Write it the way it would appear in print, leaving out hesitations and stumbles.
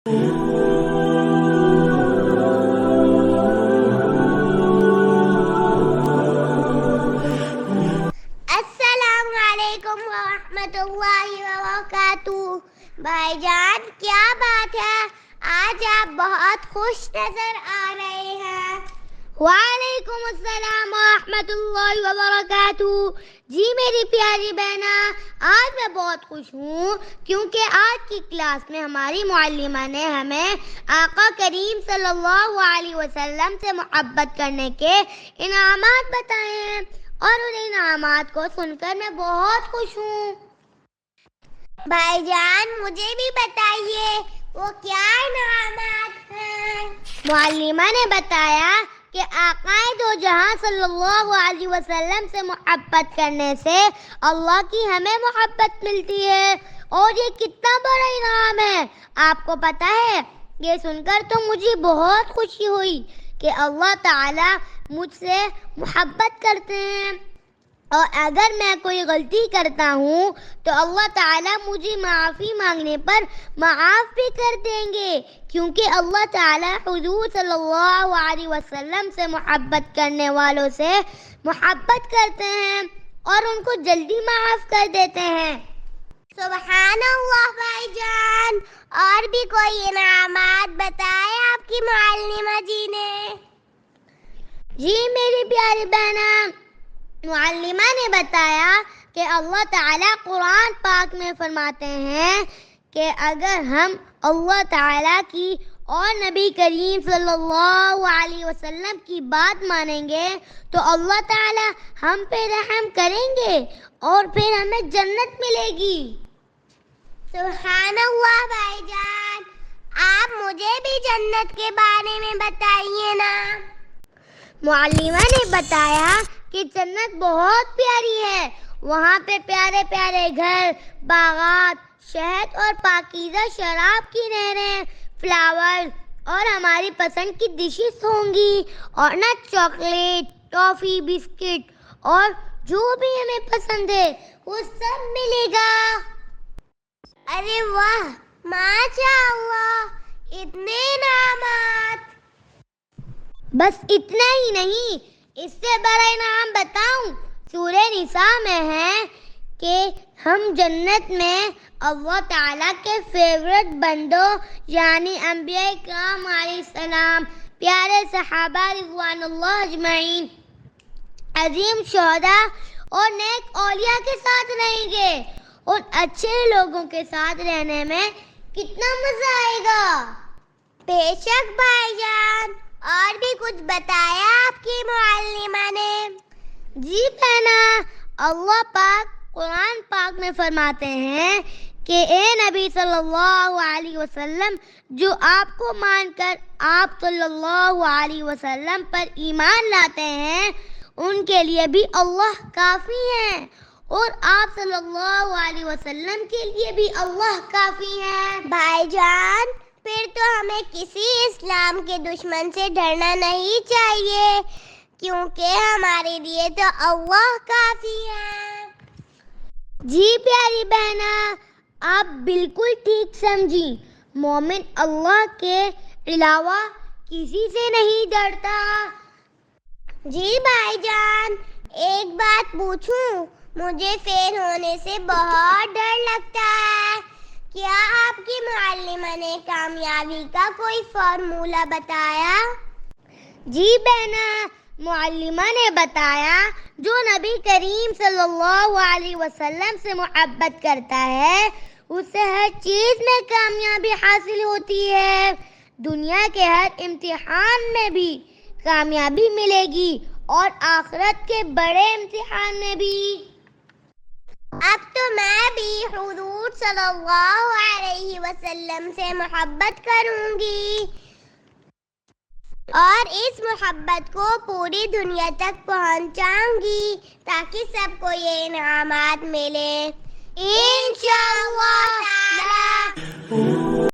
السلام علیکم ورحمۃ اللہ وبرکاتہ۔ بھائی جان کیا بات ہے، آج آپ بہت خوش نظر آ رہے ہیں۔ وعلیکم السلام ورحمۃ اللہ وبرکاتہ۔ جی میری پیاری بہنا، آج میں بہت خوش ہوں کیونکہ آج کی کلاس میں ہماری معلمہ نے ہمیں آقا کریم صلی اللہ علیہ وسلم سے محبت کرنے کے انعامات بتائے ہیں، اور ان انعامات کو سن کر میں بہت خوش ہوں۔ بھائی جان مجھے بھی بتائیے وہ کیا انعامات ہیں؟ معلمہ نے بتایا کہ آقا دو جہاں صلی اللہ علیہ وسلم سے محبت کرنے سے اللہ کی ہمیں محبت ملتی ہے، اور یہ کتنا بڑا انعام ہے آپ کو پتہ ہے؟ یہ سن کر تو مجھے بہت خوشی ہوئی کہ اللہ تعالیٰ مجھ سے محبت کرتے ہیں، اور اگر میں کوئی غلطی کرتا ہوں تو اللہ تعالیٰ مجھے معافی مانگنے پر معاف بھی کر دیں گے، کیونکہ اللہ تعالیٰ حضور صلی اللہ علیہ وسلم سے محبت کرنے والوں سے محبت کرتے ہیں اور ان کو جلدی معاف کر دیتے ہیں۔ سبحان اللہ بھائی جان، اور بھی کوئی انعامات بتائے آپ کی معلمہ جی نے؟ جی میری پیاری بہنا، معلمہ نے بتایا کہ اللہ تعالیٰ قرآن پاک میں فرماتے ہیں کہ اگر ہم اللہ تعالیٰ کی اور نبی کریم صلی اللہ علیہ وسلم کی بات مانیں گے تو اللہ تعالیٰ ہم پہ رحم کریں گے اور پھر ہمیں جنت ملے گی۔ سبحان اللہ بھائی جان، آپ مجھے بھی جنت کے بارے میں بتائیے نا۔ معلمہ نے بتایا کہ جنت بہت پیاری ہے، وہاں پہ پیارے پیارے گھر، باغات، شہد اور پاکیزہ شراب کی نہریں، فلاور اور ہماری پسند کی ڈشز ہوں گی، اور نہ چاکلیٹ، ٹافی، بسکٹ اور جو بھی ہمیں پسند ہے وہ سب ملے گا۔ ارے واہ، ماشاء اللہ، اتنے انعامات! بس اتنا ہی نہیں، اس سے بڑا انعام بتاؤں؟ سورہ نساء میں ہے کہ ہم جنت میں اللہ تعالیٰ کے فیورٹ بندوں یعنی انبیاء کرام علیہ السلام، پیارے صحابہ رضوان اللہ اجمعین، عظیم شہداء اور نیک اولیاء کے ساتھ رہیں گے، اور اچھے لوگوں کے ساتھ رہنے میں کتنا مزہ آئے گا۔ بے شک بھائی جان، اور بھی کچھ بتایا آپ کی معلمہ نے؟ جی بہنا، اللہ پاک قرآن پاک میں فرماتے ہیں کہ اے نبی صلی اللہ علیہ وسلم، جو آپ کو مان کر آپ صلی اللہ علیہ وسلم پر ایمان لاتے ہیں ان کے لیے بھی اللہ کافی ہیں، اور آپ صلی اللہ علیہ وسلم کے لیے بھی اللہ کافی ہے۔ بھائی جان پھر تو ہمیں کسی اسلام کے دشمن سے ڈرنا نہیں چاہیے، کیونکہ ہمارے لیے تو اللہ کافی ہے۔ جی پیاری بہنا، آپ بالکل ٹھیک سمجھی، مومن اللہ کے علاوہ کسی سے نہیں ڈرتا۔ جی بھائی جان، ایک بات پوچھوں؟ مجھے فیل ہونے سے بہت ڈر لگتا ہے، کیا آپ کی معلمہ نے کامیابی کا کوئی فارمولہ بتایا؟ جی بہنا، معلمہ نے بتایا جو نبی کریم صلی اللہ علیہ وسلم سے محبت کرتا ہے اسے ہر چیز میں کامیابی حاصل ہوتی ہے، دنیا کے ہر امتحان میں بھی کامیابی ملے گی اور آخرت کے بڑے امتحان میں بھی۔ اب تو میں بھی حضور صلی اللہ علیہ وسلم سے محبت کروں گی اور اس محبت کو پوری دنیا تک پہنچاؤں گی تاکہ سب کو یہ انعامات ملے انشاءاللہ تعالی۔